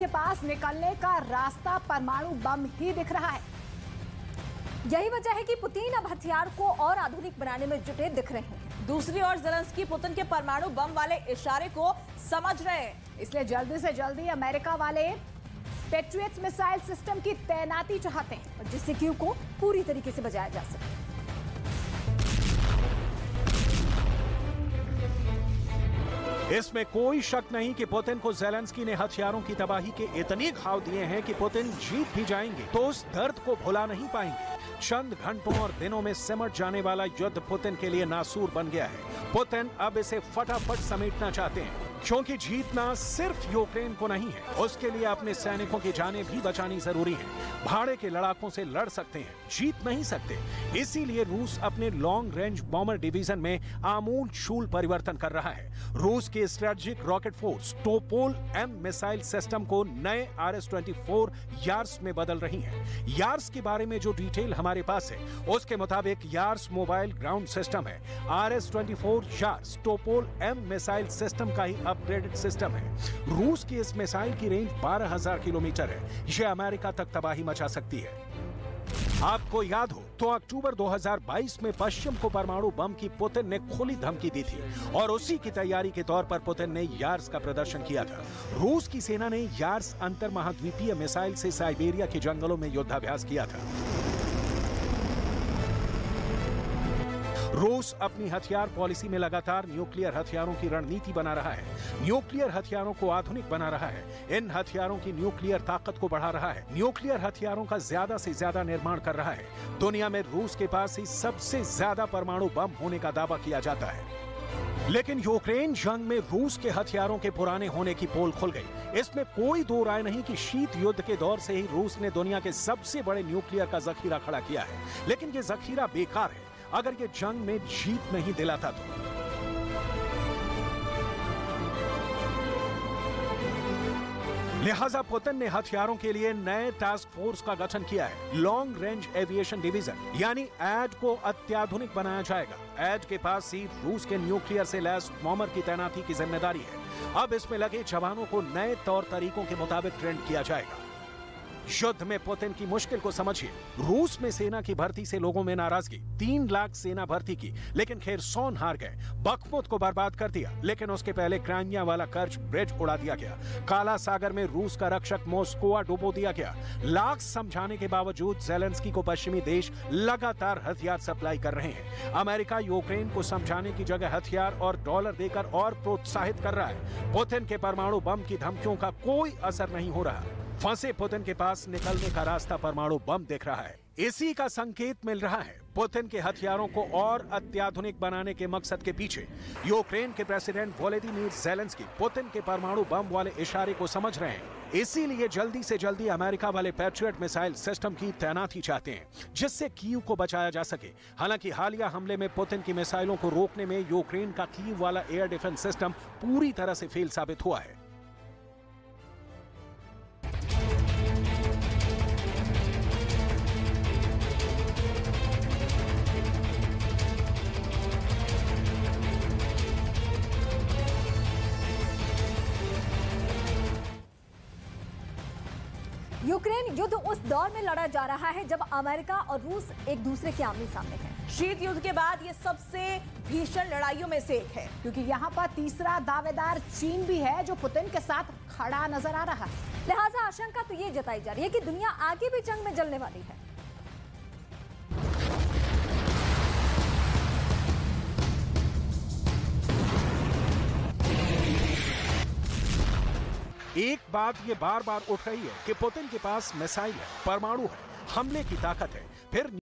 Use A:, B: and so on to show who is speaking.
A: के पास निकलने का रास्ता परमाणु बम ही दिख रहा है।
B: यही वजह है कि पुतिन अब हथियार को और आधुनिक बनाने में जुटे दिख रहे हैं।
C: दूसरी ओर ज़ेलेंस्की पुतिन के परमाणु बम वाले इशारे को समझ रहे हैं,
A: इसलिए जल्दी से जल्दी अमेरिका वाले पेट्रियट मिसाइल सिस्टम की तैनाती चाहते हैं,
B: जिससे कीव को पूरी तरीके से बचाया जा सके।
D: इसमें कोई शक नहीं कि पुतिन को ज़ेलेंस्की ने हथियारों की तबाही के इतने घाव दिए हैं कि पुतिन जीत भी जाएंगे तो उस दर्द को भुला नहीं पाएंगे। चंद घंटों और दिनों में सिमट जाने वाला युद्ध पुतिन के लिए नासूर बन गया है। पुतिन अब इसे फटाफट समेटना चाहते हैं, क्योंकि जीतना सिर्फ यूक्रेन को नहीं है, उसके लिए अपने सैनिकों की जानें भी बचानी जरूरी है। भाड़े के लड़ाकों से लड़ सकते हैं, जीत नहीं सकते। इसीलिए रूस अपने लॉन्ग रेंज बॉम्बर डिवीजन में आमूल-चूल परिवर्तन कर रहा है। रूस के strategic rocket force Topol M missile system को नए RS-24 यार्स में बदल रही है। यार्स के बारे में जो डिटेल हमारे पास है, उसके मुताबिक यार्स मोबाइल ग्राउंड सिस्टम है। RS-24 Yars Topol M missile system का ही अपग्रेडेड सिस्टम है। रूस की इस मिसाइल की रेंज 12,000 किलोमीटर है। यह अमेरिका तक तबाही मचा सकती है। आपको याद हो तो अक्टूबर 2022 में पश्चिम को परमाणु बम की पुतिन ने खुली धमकी दी थी और उसी की तैयारी के तौर पर पुतिन ने यार्स का प्रदर्शन किया था। रूस की सेना ने यार्स अंतर महाद्वीपीय मिसाइल से साइबेरिया के जंगलों में युद्धाभ्यास किया था। रूस अपनी हथियार पॉलिसी में लगातार न्यूक्लियर हथियारों की रणनीति बना रहा है, न्यूक्लियर हथियारों को आधुनिक बना रहा है, इन हथियारों की न्यूक्लियर ताकत को बढ़ा रहा है, न्यूक्लियर हथियारों का ज्यादा से ज्यादा निर्माण कर रहा है। दुनिया में रूस के पास ही सबसे ज्यादा परमाणु बम होने का दावा किया जाता है। लेकिन यूक्रेन जंग में रूस के हथियारों के पुराने होने की पोल खुल गई। इसमें कोई दो राय नहीं कि शीत युद्ध के दौर से ही रूस ने दुनिया के सबसे बड़े न्यूक्लियर का जखीरा खड़ा किया है, लेकिन ये जखीरा बेकार है अगर ये जंग में जीत नहीं दिलाता तो। लिहाजा पुतिन ने हथियारों के लिए नए टास्क फोर्स का गठन किया है। लॉन्ग रेंज एविएशन डिवीजन यानी एड को अत्याधुनिक बनाया जाएगा। एड के पास ही रूस के न्यूक्लियर से लैस बॉम्बर की तैनाती की जिम्मेदारी है। अब इसमें लगे जवानों को नए तौर तरीकों के मुताबिक ट्रेंड किया जाएगा। युद्ध में पुतिन की मुश्किल को समझिए। रूस में सेना की भर्ती से लोगों में नाराजगी। 3 लाख सेना भर्ती की, लेकिन खेरसोन हार गए। बखमुत को बर्बाद कर दिया, लेकिन उसके पहले क्राइमिया वाला कर्च ब्रिज उड़ा दिया गया। काला सागर में रूस का रक्षक मोस्कोवा डुबो दिया गया। लाख समझाने के बावजूद ज़ेलेंस्की को पश्चिमी देश लगातार हथियार सप्लाई कर रहे हैं। अमेरिका यूक्रेन को समझाने की जगह हथियार और डॉलर देकर और प्रोत्साहित कर रहा है। पुतिन के परमाणु बम की धमकियों का कोई असर नहीं हो रहा। फंसे पुतिन के पास निकलने का रास्ता परमाणु बम दिख रहा है। इसी का संकेत मिल रहा है पुतिन के हथियारों को और अत्याधुनिक बनाने के मकसद के पीछे। यूक्रेन के प्रेसिडेंट वोलोदिमीर ज़ेलेंस्की पुतिन के परमाणु बम वाले इशारे को समझ रहे हैं। इसीलिए जल्दी से जल्दी अमेरिका वाले पेट्रियट मिसाइल सिस्टम की तैनाती चाहते हैं, जिससे कीव को बचाया जा सके। हालांकि हालिया हमले में पुतिन की मिसाइलों को रोकने में यूक्रेन का कीव वाला एयर डिफेंस सिस्टम पूरी तरह से फेल साबित हुआ है।
B: यूक्रेन युद्ध उस दौर में लड़ा जा रहा है जब अमेरिका और रूस एक दूसरे के आमने सामने हैं।
C: शीत युद्ध के बाद ये सबसे भीषण लड़ाइयों में से एक है,
A: क्योंकि यहाँ पर तीसरा दावेदार चीन भी है, जो पुतिन के साथ खड़ा नजर आ रहा है।
B: लिहाजा आशंका तो ये जताई जा रही है कि दुनिया आगे भी जंग में जलने वाली है।
D: एक बात ये बार बार उठ रही है कि पुतिन के पास मिसाइल है, परमाणु है, हमले की ताकत है। फिर